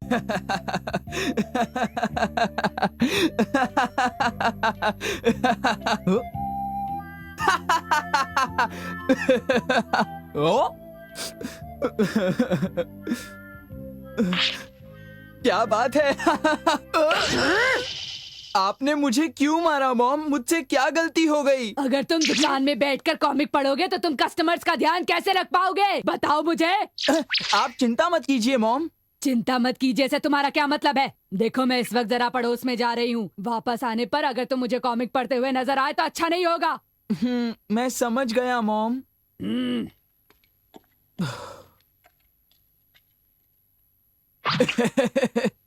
ओ? क्या बात है? आपने मुझे क्यों मारा मॉम? मुझसे क्या गलती हो गई? अगर तुम दुकान में बैठकर कॉमिक पढ़ोगे तो तुम कस्टमर्स का ध्यान कैसे रख पाओगे? बताओ मुझे। आप चिंता मत कीजिए मॉम। चिंता मत कीजिए से तुम्हारा क्या मतलब है? देखो मैं इस वक्त जरा पड़ोस में जा रही हूँ। वापस आने पर अगर तुम मुझे कॉमिक पढ़ते हुए नजर आए तो अच्छा नहीं होगा। मैं समझ गया मॉम।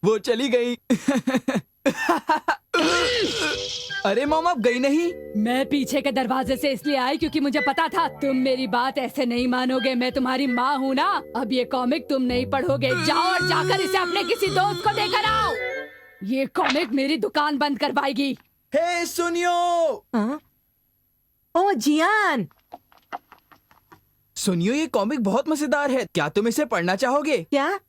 वो चली गई। अरे मॉम, आप गई नहीं? मैं पीछे के दरवाजे से इसलिए आई क्योंकि मुझे पता था तुम मेरी बात ऐसे नहीं मानोगे। मैं तुम्हारी माँ हूँ ना। अब ये कॉमिक तुम नहीं पढ़ोगे। जाओ और जाकर इसे अपने किसी दोस्त को देकर आओ। ये कॉमिक मेरी दुकान बंद करवाएगी। हे सुनियो। ओ जियान, सुनियो, ये कॉमिक बहुत मजेदार है। क्या तुम इसे पढ़ना चाहोगे? क्या?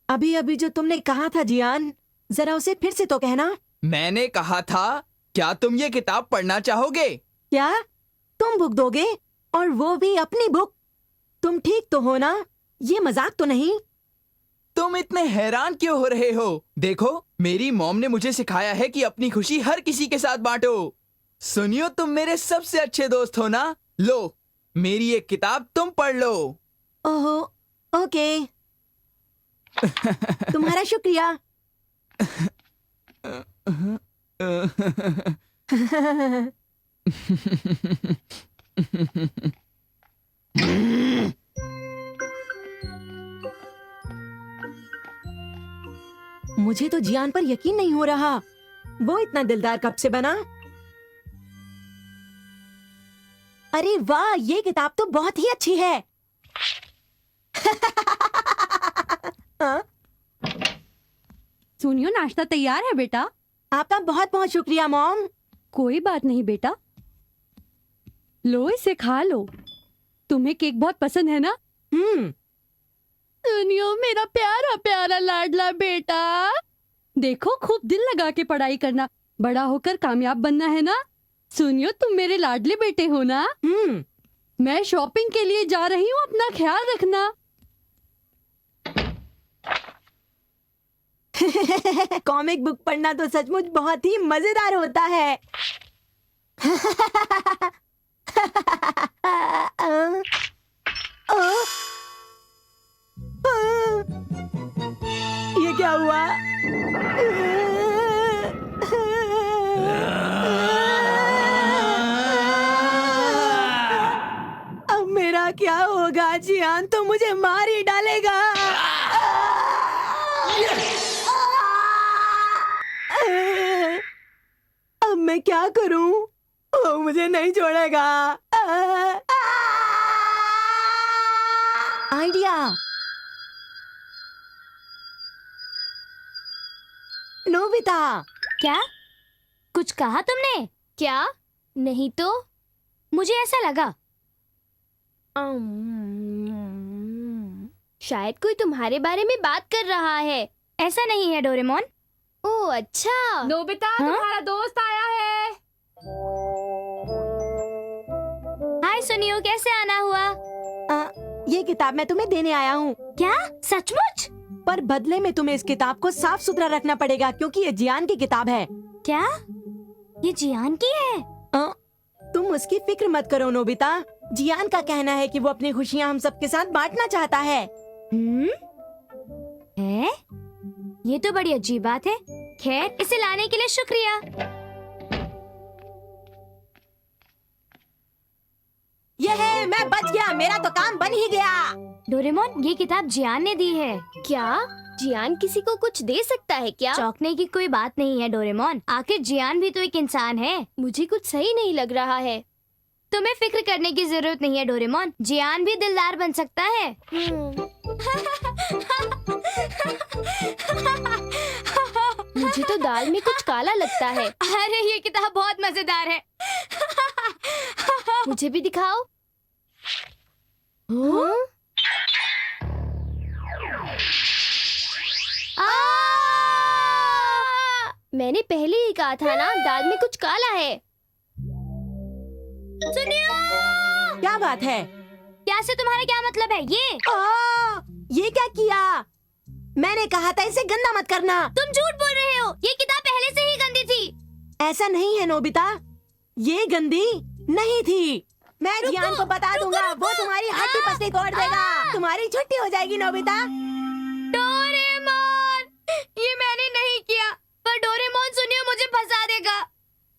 अभी अभी जो तुमने कहा था जियान, जरा उसे फिर से तो कहना। मैंने कहा था, क्या तुम ये किताब पढ़ना चाहोगे? क्या तुम बुक दोगे? और वो भी अपनी बुक? तुम ठीक तो हो ना? ये मजाक तो नहीं? तुम इतने हैरान क्यों हो रहे हो? देखो, मेरी मॉम ने मुझे सिखाया है कि अपनी खुशी हर किसी के साथ बांटो। सुनियो, तुम मेरे सबसे अच्छे दोस्त हो ना। लो, मेरी एक किताब तुम पढ़ लो। ओहो, ओके। तुम्हारा शुक्रिया। मुझे तो जियान पर यकीन नहीं हो रहा। वो इतना दिलदार कब से बना? अरे वाह, ये किताब तो बहुत ही अच्छी है। सुनियो, नाश्ता तैयार है बेटा। आपका बहुत बहुत शुक्रिया मॉम। कोई बात नहीं बेटा, लो इसे खा लो। तुम्हें केक बहुत पसंद है ना? सुनियो, मेरा प्यारा प्यारा लाडला बेटा। देखो, खूब दिल लगा के पढ़ाई करना, बड़ा होकर कामयाब बनना है ना। सुनियो, तुम मेरे लाडले बेटे हो ना। मैं शॉपिंग के लिए जा रही हूँ, अपना ख्याल रखना। कॉमिक बुक पढ़ना तो सचमुच बहुत ही मजेदार होता है। ये क्या हुआ? अब मेरा क्या होगा? जियान तो मुझे मार ही डालेगा। अब मैं क्या करूं? वो मुझे नहीं छोड़ेगा। आइडिया। नोबिता। क्या? कुछ कहा तुमने? क्या? नहीं तो मुझे ऐसा लगा। शायद कोई तुम्हारे बारे में बात कर रहा है। ऐसा नहीं है डोरेमोन? ओह अच्छा। नोबिता, तुम्हारा दोस्त आया है। हाय सुनियो, कैसे आना हुआ? ये किताब मैं तुम्हें देने आया हूँ। क्या? सचमुच? पर बदले में तुम्हें इस किताब को साफ सुथरा रखना पड़ेगा क्योंकि ये जियान की किताब है। क्या? ये जियान की है? तुम उसकी फिक्र मत करो नोबिता। जियान का कहना है कि वो अपनी खुशियाँ हम सबके साथ बांटना चाहता है। है? ये तो बड़ी अजीब बात है। खैर, इसे लाने के लिए शुक्रिया। ये है, मैं बच गया। मेरा तो काम बन ही गया। डोरेमोन, ये किताब जियान ने दी है। क्या? जियान किसी को कुछ दे सकता है क्या? चौंकने की कोई बात नहीं है डोरेमोन। आखिर जियान भी तो एक इंसान है। मुझे कुछ सही नहीं लग रहा है। तुम्हें फिक्र करने की जरूरत नहीं है डोरेमोन। जियान भी दिलदार बन सकता है। मुझे तो दाल में कुछ काला लगता है। अरे ये किताब बहुत मजेदार है। मुझे भी दिखाओ। मैंने पहले ही कहा था ना, दाल में कुछ काला है। सुनियो, क्या बात है? क्या से तुम्हारा क्या मतलब है? ये क्या किया? मैंने कहा था इसे गंदा मत करना। तुम झूठ बोल रहे हो, ये किताब पहले से ही गंदी थी। ऐसा नहीं है नोबिता, ये गंदी नहीं थी। मैं जियान को बता दूंगा, वो तुम्हारी हड्डी पसली तोड़ देगा। तुम्हारी छुट्टी हो जाएगी नोबिता। डोरेमोन, ये मैंने नहीं किया, पर डोरेमोन सुनियो मुझे फंसा देगा।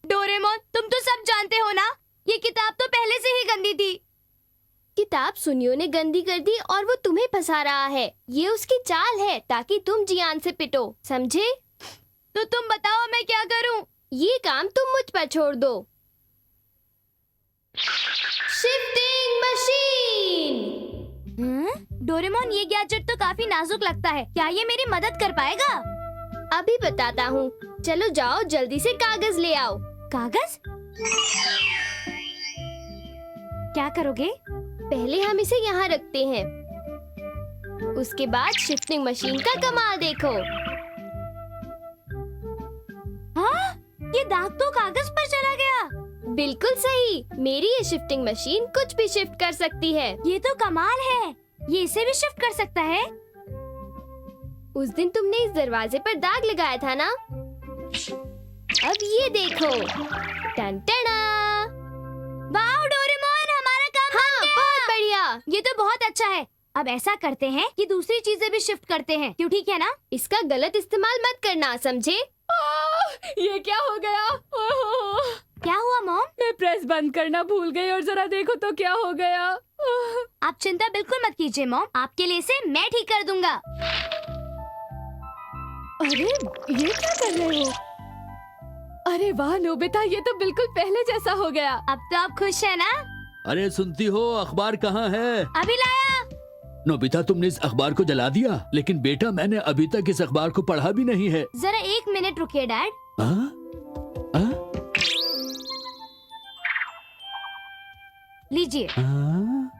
डोरेमोन, तुम तो सब जानते हो ना, ये किताब तो पहले से ही गंदी थी। किताब सुनियो ने गंदी कर दी और वो तुम्हें फंसा रहा है। ये उसकी चाल है ताकि तुम जियान से पिटो, समझे? तो तुम बताओ मैं क्या करूं? ये काम तुम मुझ पर छोड़ दो। Shifting machine. डोरेमोन, ये गैजेट तो काफी नाजुक लगता है, क्या ये मेरी मदद कर पाएगा? अभी बताता हूँ। चलो जाओ, जल्दी से कागज ले आओ। कागज? क्या करोगे? पहले हम इसे यहाँ रखते हैं, उसके बाद शिफ्टिंग मशीन का कमाल देखो। हाँ, ये दाग तो कागज पर चला गया। बिल्कुल सही, मेरी ये शिफ्टिंग मशीन कुछ भी शिफ्ट कर सकती है। ये तो कमाल है, ये इसे भी शिफ्ट कर सकता है। उस दिन तुमने इस दरवाजे पर दाग लगाया था ना, अब ये देखो। टन टना। वाह डोरेमोन, हमारा काम बन गया। बहुत बढ़िया, ये तो बहुत अच्छा है। अब ऐसा करते हैं कि दूसरी चीजें भी शिफ्ट करते हैं, क्यों? ठीक है ना? इसका गलत इस्तेमाल मत करना, समझे? ये क्या हो गया? क्या हुआ मॉम? मैं प्रेस बंद करना भूल गई और जरा देखो तो क्या हो गया। आप चिंता बिल्कुल मत कीजिए मॉम, आपके लिए इसे मैं ठीक कर दूंगा। अरे ये क्या कर रहे हो? अरे वाह नोबिता, ये तो बिल्कुल पहले जैसा हो गया। अब तो आप खुश है ना? अरे सुनती हो, अखबार कहाँ है? अभी लाया। नोबिता, तुमने इस अखबार को जला दिया, लेकिन बेटा मैंने अभी तक इस अखबार को पढ़ा भी नहीं है। जरा 1 मिनट रुकिए डैड। हाँ? हाँ? लीजिए। हाँ?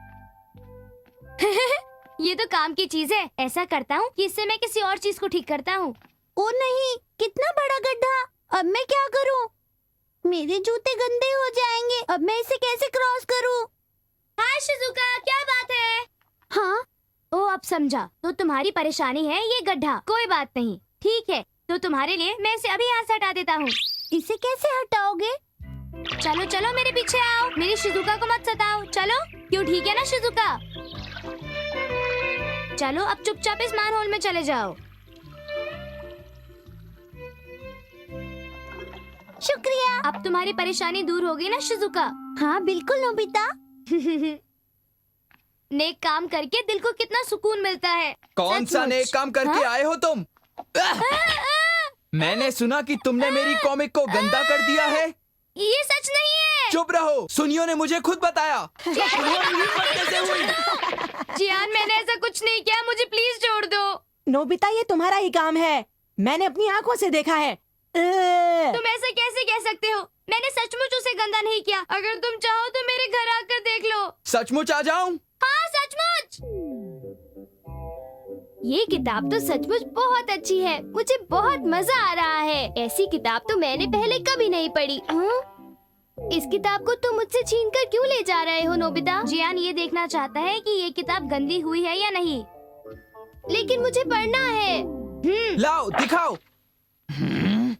ये तो काम की चीज है। ऐसा करता हूँ कि इससे मैं किसी और चीज को ठीक करता हूँ। ओ नहीं, कितना बड़ा गड्ढा। अब मैं क्या करूं? मेरे जूते गंदे हो जाएंगे। अब मैं इसे कैसे क्रॉस करूं? हाय शिजुका, क्या बात है? हाँ, ओ अब समझा, तो तुम्हारी परेशानी है ये गड्ढा। कोई बात नहीं, ठीक है, तो तुम्हारे लिए मैं इसे अभी यहाँ से हटा देता हूँ। इसे कैसे हटाओगे? चलो चलो मेरे पीछे आओ, मेरी शिजुका को मत सताओ। चलो, क्यों? ठीक है ना शिजुका? चलो अब चुपचाप इस मैन होल में चले जाओ। शुक्रिया। अब तुम्हारी परेशानी दूर होगी ना शिजुका? हाँ बिल्कुल नोबिता। नेक काम करके दिल को कितना सुकून मिलता है। कौन सा सचमुच। नेक काम करके आए हो तुम? मैंने सुना कि तुमने मेरी कॉमिक को गंदा कर दिया है। ये सच नहीं है। चुप रहो, सुनियो ने मुझे खुद बताया। जियान, मैंने ऐसा कुछ नहीं किया, मुझे प्लीज छोड़ दो। नोबिता, ये तुम्हारा ही काम है, मैंने अपनी आंखों से देखा है। तुम ऐसा कैसे कह सकते हो? मैंने सचमुच उसे गंदा नहीं किया। अगर तुम चाहो तो मेरे घर आकर देख लो। सचमुच आ जाऊं? हाँ सचमुच। ये किताब तो सचमुच बहुत अच्छी है, मुझे बहुत मजा आ रहा है। ऐसी किताब तो मैंने पहले कभी नहीं पढ़ी। इस किताब को तुम मुझसे छीनकर क्यों ले जा रहे हो नोबिता? जियान ये देखना चाहता है कि ये किताब गंदी हुई है या नहीं। लेकिन मुझे पढ़ना है। लाओ दिखाओ।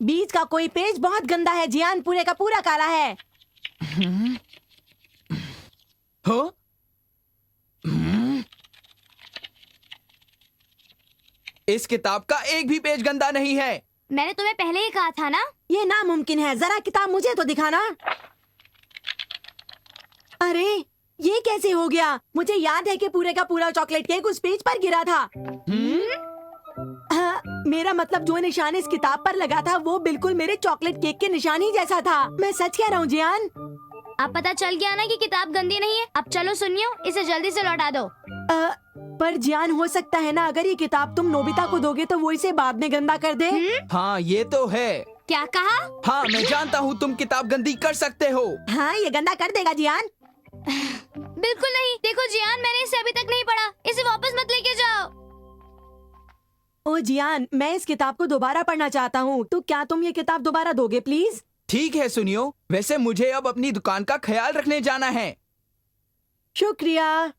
बीच का कोई पेज बहुत गंदा है जियान, पूरे का पूरा काला है। हो? इस किताब का एक भी पेज गंदा नहीं है। मैंने तुम्हें पहले ही कहा था ना। ये नामुमकिन है, जरा किताब मुझे तो दिखाना। अरे ये कैसे हो गया? मुझे याद है कि पूरे का पूरा चॉकलेट केक उस पेज पर गिरा था। हाँ, मेरा मतलब जो निशान इस किताब पर लगा था वो बिल्कुल मेरे चॉकलेट केक के निशान ही जैसा था। मैं सच कह रहा हूँ जियान। अब पता चल गया ना कि किताब गंदी नहीं है। अब चलो सुनियो, इसे जल्दी से लौटा दो। पर जियान, हो सकता है ना अगर ये किताब तुम नोबिता को दोगे तो वो इसे बाद में गंदा कर दे। हाँ ये तो है। क्या कहा? हाँ मैं जानता हूँ तुम किताब गंदी कर सकते हो। हाँ ये गंदा कर देगा जियान। बिल्कुल नहीं। देखो जियान, मैंने इसे अभी तक नहीं पढ़ा। इसे वापस मत लेके जाओ। ओ जियान, मैं इस किताब को दोबारा पढ़ना चाहता हूँ, तो क्या तुम ये किताब दोबारा दोगे प्लीज? ठीक है सुनियो, वैसे मुझे अब अपनी दुकान का ख्याल रखने जाना है। शुक्रिया।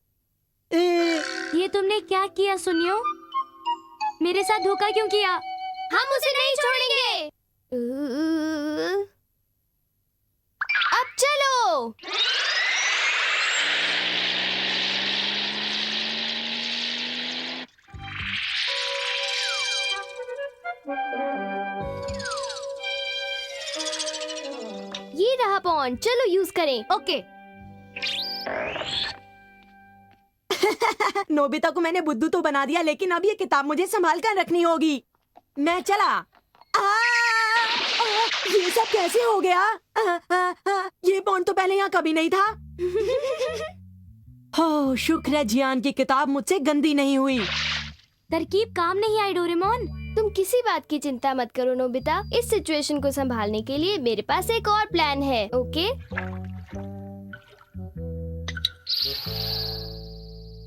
ये तुमने क्या किया सुनियो? मेरे साथ धोखा क्यों किया? हम उसे नहीं छोड़ेंगे। अब चलो। ये रहा पॉन, चलो यूज करें। ओके। नोबिता को मैंने बुद्धू तो बना दिया, लेकिन अब ये किताब मुझे संभाल कर रखनी होगी। मैं चला। ये सब कैसे हो गया? ये पॉन तो पहले यहाँ कभी नहीं था। हो, शुक्र है जियान की किताब मुझसे गंदी नहीं हुई। तरकीब काम नहीं आई डोरेमोन। तुम किसी बात की चिंता मत करो नोबिता। इस सिचुएशन को संभालने के लिए मेरे पास एक और प्लान है। ओके?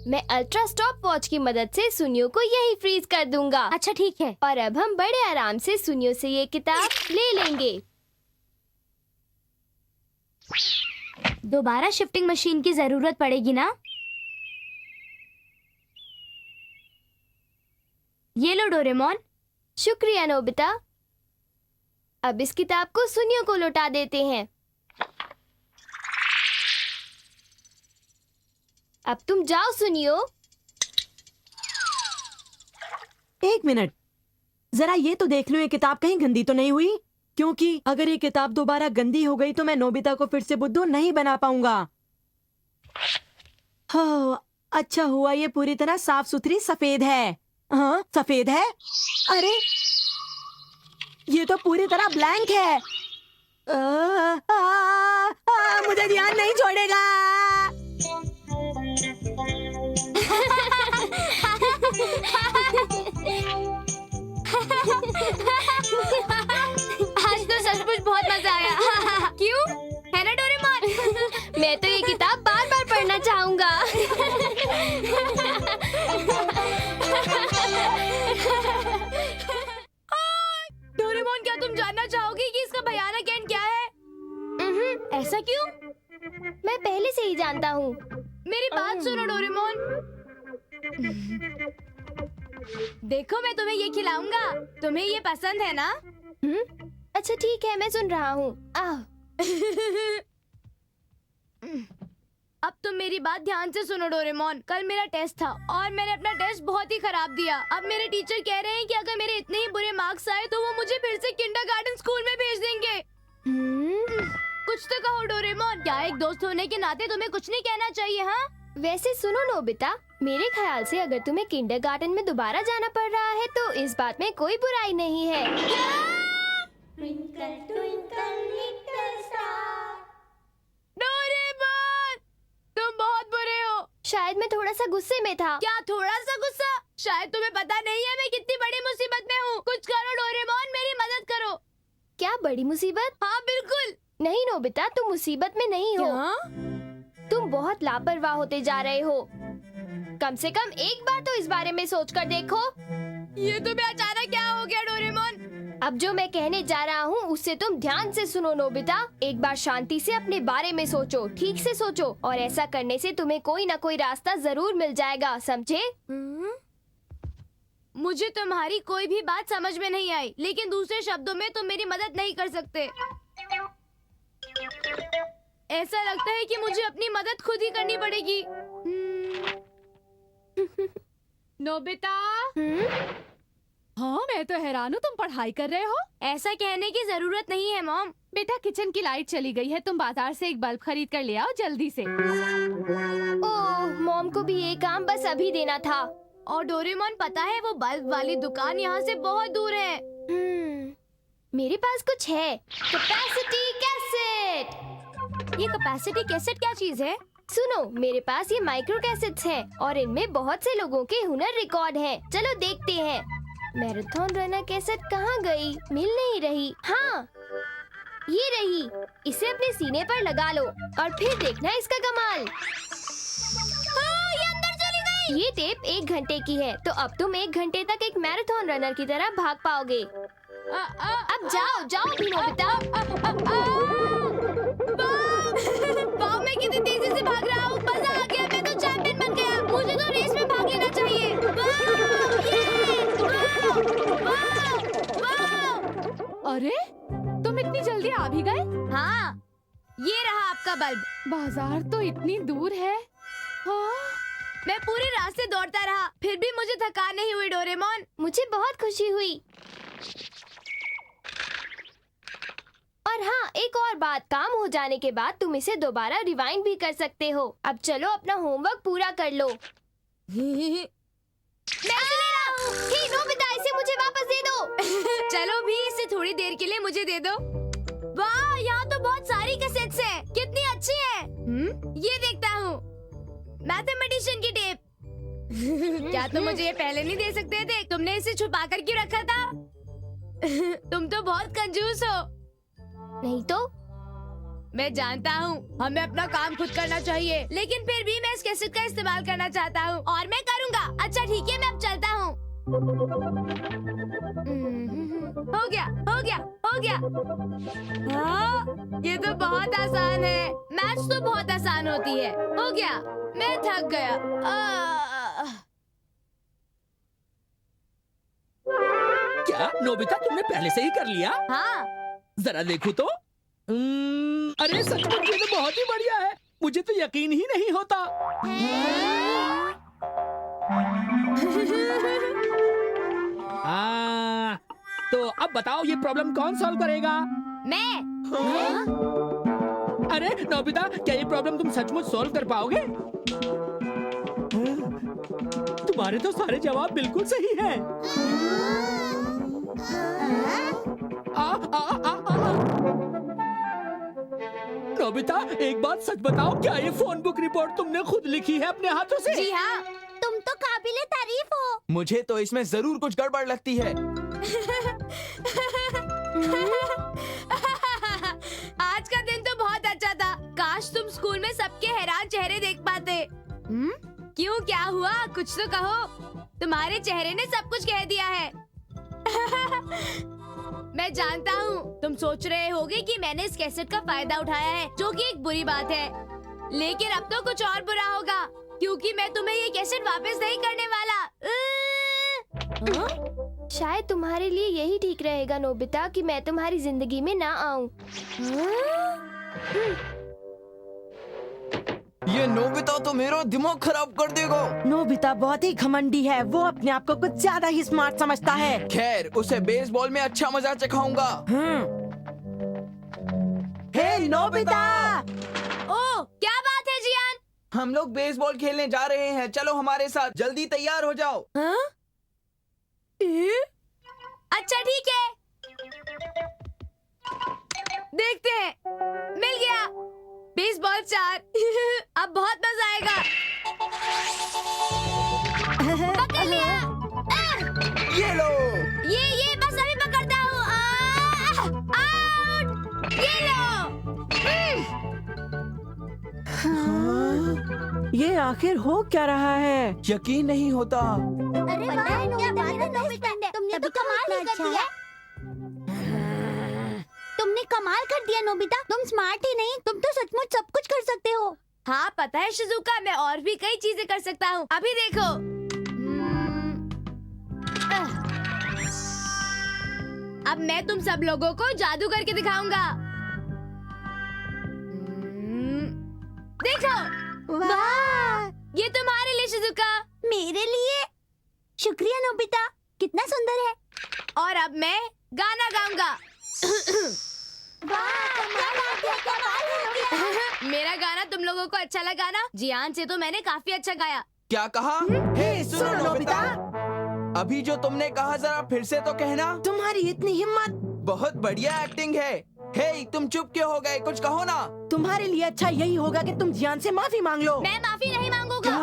मैं अल्ट्रा स्टॉप वॉच की मदद से सुनियो को यही फ्रीज कर दूंगा। अच्छा ठीक है। और अब हम बड़े आराम से सुनियो से ये किताब ले लेंगे। दोबारा शिफ्टिंग मशीन की जरूरत पड़ेगी ना? ये लो डोरेमोन। शुक्रिया नोबिता। अब इस किताब को सुनियो को लौटा देते हैं। अब तुम जाओ सुनियो। एक मिनट, जरा ये तो देख लो ये किताब कहीं गंदी तो नहीं हुई, क्योंकि अगर ये किताब दोबारा गंदी हो गई तो मैं नोबिता को फिर से बुद्धू नहीं बना पाऊंगा। हाँ, अच्छा हुआ ये पूरी तरह साफ सुथरी सफेद है। हाँ, सफेद है। अरे ये तो पूरी तरह ब्लैंक है। मुझे ध्यान नहीं छोड़ेगा। आज तो सचमुच बहुत मजा आया। क्यों? है ना डोरेमोन? मैं तो ये किताब बार बार पढ़ना चाहूंगा। डोरेमोन, क्या तुम जानना चाहोगी कि इसका भयानक एंड क्या है? ऐसा क्यों? मैं पहले से ही जानता हूँ। मेरी बात सुनो डोरेमोन। देखो, मैं तुम्हें ये खिलाऊंगा। तुम्हें ये पसंद है ना? अच्छा ठीक है, मैं सुन रहा हूँ। अब तुम मेरी बात ध्यान से सुनो डोरेमोन। कल मेरा टेस्ट था और मैंने अपना टेस्ट बहुत ही खराब दिया। अब मेरे टीचर कह रहे हैं कि अगर मेरे इतने ही बुरे मार्क्स आए तो वो मुझे फिर से किंडरगार्टन स्कूल में भेज देंगे। कुछ तो कहो डोरेमोन। क्या एक दोस्त होने के नाते तुम्हें कुछ नहीं कहना चाहिए? हाँ, वैसे सुनो नोबिता, मेरे ख्याल से अगर तुम्हें किंडरगार्टन में दोबारा जाना पड़ रहा है तो इस बात में कोई बुराई नहीं है। डोरेमोन, तुम बहुत बुरे हो। शायद मैं थोड़ा सा गुस्से में था। क्या थोड़ा सा गुस्सा? शायद तुम्हें पता नहीं है मैं कितनी बड़ी मुसीबत में हूँ। कुछ करो डोरेमोन, मेरी मदद करो। क्या बड़ी मुसीबत? हाँ बिल्कुल। नहीं नोबिता, तुम मुसीबत में नहीं हो। तुम बहुत लापरवाह होते जा रहे हो। कम से कम एक बार तो इस बारे में सोच कर देखो। ये तुम्हें अचानक क्या हो गया डोरेमोन? अब जो मैं कहने जा रहा हूँ उससे तुम ध्यान से सुनो नोबिता। एक बार शांति से अपने बारे में सोचो, ठीक से सोचो, और ऐसा करने से तुम्हें कोई न कोई रास्ता जरूर मिल जाएगा, समझे? मुझे तुम्हारी कोई भी बात समझ में नहीं आई, लेकिन दूसरे शब्दों में तुम मेरी मदद नहीं कर सकते। ऐसा लगता है कि मुझे अपनी मदद खुद ही करनी पड़ेगी। नोबिता। हाँ, मैं तो हैरान हूँ, तुम पढ़ाई कर रहे हो? ऐसा कहने की जरूरत नहीं है मॉम। बेटा, किचन की लाइट चली गई है, तुम बाजार से एक बल्ब खरीद कर ले आओ जल्दी से। ओह, मॉम को भी ये काम बस अभी देना था। और डोरेमोन, पता है वो बल्ब वाली दुकान यहाँ से बहुत दूर है। मेरे पास कुछ है। Capacity cassette. ये कैपेसिटी कैसेट क्या चीज है? सुनो, मेरे पास ये माइक्रो कैसेट्स हैं और इनमें बहुत से लोगों के हुनर रिकॉर्ड हैं। चलो देखते हैं। मैराथन रनर कैसेट कहाँ गई? मिल नहीं रही। हाँ, ये रही। इसे अपने सीने पर लगा लो और फिर देखना इसका कमाल। हाँ, ये अंदर चली गई। ये टेप 1 घंटे की है, तो अब तुम 1 घंटे तक एक मैराथन रनर की तरह भाग पाओगे। अब जाओ जाओ भी नोबिता। वाह, मैं कितनी तेजी से भाग रहा हूँ, मजा आ गया, मैं तो चैंपियन बन गया। मुझे तो रेस में भाग लेना चाहिए। अरे तुम इतनी जल्दी आ भी गए? हाँ, ये रहा आपका बल्ब। बाजार तो इतनी दूर है। हाँ? मैं पूरे रास्ते दौड़ता रहा, फिर भी मुझे थकान नहीं हुई डोरेमोन। मुझे बहुत खुशी हुई। और हाँ, एक और बात, काम हो जाने के बाद तुम इसे दोबारा रिवाइंड भी कर सकते हो। अब चलो अपना होमवर्क पूरा कर लो। मैं इसे ले रहा हूँ। हे नोबिता, इसे मुझे वापस दे दो। चलो भी, इसे थोड़ी देर के लिए मुझे दे दो। वाह, यहाँ तो बहुत सारी कैसेट्स हैं। कितनी अच्छी है। ये देखता हूँ, मैथमेटिशियन की टेप। क्या तुम मुझे ये पहले नहीं दे सकते थे? तुमने इसे छुपा कर क्यों रखा था? तुम तो बहुत कंजूस हो। नहीं तो? मैं जानता हूँ, हमें अपना काम खुद करना चाहिए, लेकिन फिर भी मैं इस कैसेट का इस्तेमाल करना चाहता हूँ, और मैं करूँगा। अच्छा ठीक है, मैं अब चलता हूँ। हो गया, हो गया, हो गया। हाँ, ये तो बहुत आसान है। मैथ्स तो बहुत आसान होती है। हो गया, मैं थक गया। क्या नोबिता, तुमने पहले से ही कर लिया? हाँ, जरा देखो तो। अरे सचमुच ये तो बहुत ही बढ़िया है, मुझे तो यकीन ही नहीं होता। तो अब बताओ, ये प्रॉब्लम कौन सॉल्व करेगा? मैं। अरे नोबिता, क्या ये प्रॉब्लम तुम सचमुच सॉल्व कर पाओगे? तुम्हारे तो सारे जवाब बिल्कुल सही हैं। नोबिता, एक बात सच बताओ, क्या ये फोन बुक रिपोर्ट तुमने खुद लिखी है अपने हाथों से? जी हाँ, तुम तो काबिले तारीफ हो। मुझे तो इसमें जरूर कुछ गड़बड़ लगती है। आज का दिन तो बहुत अच्छा था। काश तुम स्कूल में सबके हैरान चेहरे देख पाते। क्यों, क्या हुआ? कुछ तो कहो। तुम्हारे चेहरे ने सब कुछ कह दिया है। मैं जानता हूँ, तुम सोच रहे होगे कि मैंने इस कैसेट का फायदा उठाया है, जो कि एक बुरी बात है। लेकिन अब तो कुछ और बुरा होगा, क्योंकि मैं तुम्हें ये कैसेट वापस नहीं करने वाला। शायद तुम्हारे लिए यही ठीक रहेगा नोबिता, कि मैं तुम्हारी जिंदगी में ना आऊं। ये नोबिता तो मेरा दिमाग खराब कर देगा। नोबिता बहुत ही घमंडी है, वो अपने आप को कुछ ज्यादा ही स्मार्ट समझता है। खैर, उसे बेसबॉल में अच्छा मजा चखाऊंगा। हे नोबिता! ओह, क्या बात है जियान? हम लोग बेसबॉल खेलने जा रहे हैं, चलो हमारे साथ। जल्दी तैयार हो जाओ। अच्छा ठीक है, देखते हैं। मिल गया, बेसबॉल 4। अब बहुत मजा आएगा। पकड़ लिया। ये लो। ये बस अभी पकड़ता हूँ। आउट! ये लो। ये आखिर हो क्या रहा है? यकीन नहीं होता। अरे वाह, क्या बात है नोबिता, तुमने तो कमाल ही कर दिया। तुमने कमाल कर दिया नोबिता, तुम स्मार्ट ही नहीं, तुम तो सचमुच सब कुछ कर सकते हो। हाँ पता है शिजुका, मैं और भी कई चीजें कर सकता हूँ। अभी देखो। अब मैं तुम सब लोगों को जादू करके दिखाऊंगा। देखो। वाह! ये तुम्हारे लिए शिजुका। मेरे लिए? शुक्रिया नोबिता, कितना सुंदर है। और अब मैं गाना गाऊंगा। मेरा गाना तुम लोगों को अच्छा लगा ना? जियान से तो मैंने काफी अच्छा गाया। क्या कहा? हे सुनो नोबिता, अभी जो तुमने कहा जरा फिर से तो कहना। तुम्हारी इतनी हिम्मत! बहुत बढ़िया एक्टिंग है। हे, तुम चुप क्यों हो गए? कुछ कहो ना। तुम्हारे लिए अच्छा यही होगा कि तुम जियान से माफी मांग लो। मैं माफी नहीं मांगूंगा,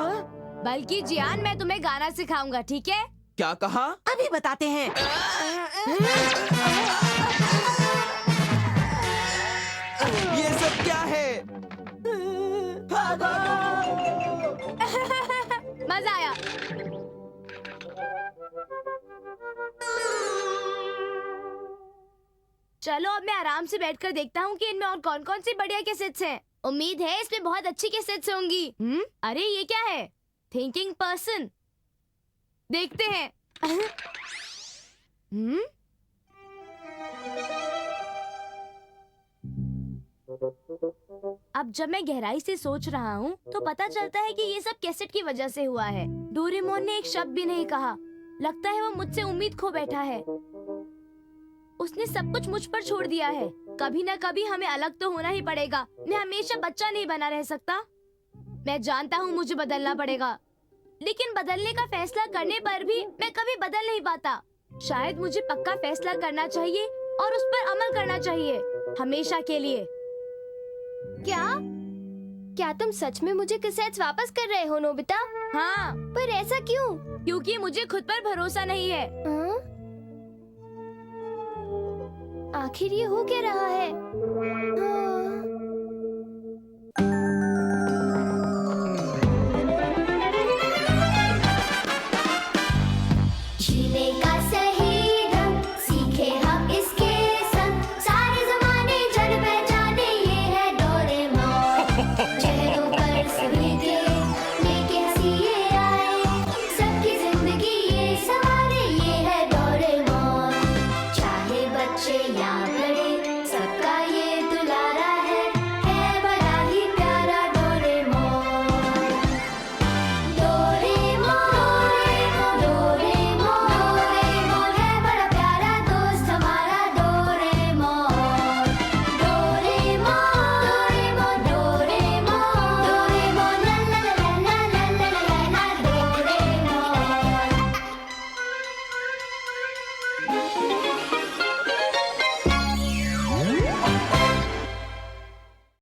बल्कि जियान मैं तुम्हें गाना सिखाऊंगा, ठीक है? क्या कहा? अभी बताते हैं। ये सब क्या है? मजा आया। चलो अब मैं आराम से बैठकर देखता हूँ कि इनमें और कौन कौन सी बढ़िया कैसेट्स हैं। उम्मीद है इसमें बहुत अच्छी कैसेट्स होंगी। अरे ये क्या है? Thinking person. देखते हैं। अब जब मैं गहराई से सोच रहा हूँ तो पता चलता है कि ये सब कैसेट की वजह से हुआ है। डोरेमोन ने एक शब्द भी नहीं कहा। लगता है वो मुझसे उम्मीद खो बैठा है। उसने सब कुछ मुझ पर छोड़ दिया है। कभी न कभी हमें अलग तो होना ही पड़ेगा। मैं हमेशा बच्चा नहीं बना रह सकता। मैं जानता हूँ मुझे बदलना पड़ेगा, लेकिन बदलने का फैसला करने पर भी मैं कभी बदल नहीं पाता। शायद मुझे पक्का फैसला करना चाहिए और उस पर अमल करना चाहिए, हमेशा के लिए। क्या तुम सच में मुझे कैसेट्स वापस कर रहे हो नोबिता? हाँ, पर ऐसा क्यों? क्योंकि मुझे खुद पर भरोसा नहीं है। हाँ? आखिर ये हो क्या रहा है? हाँ। जीने का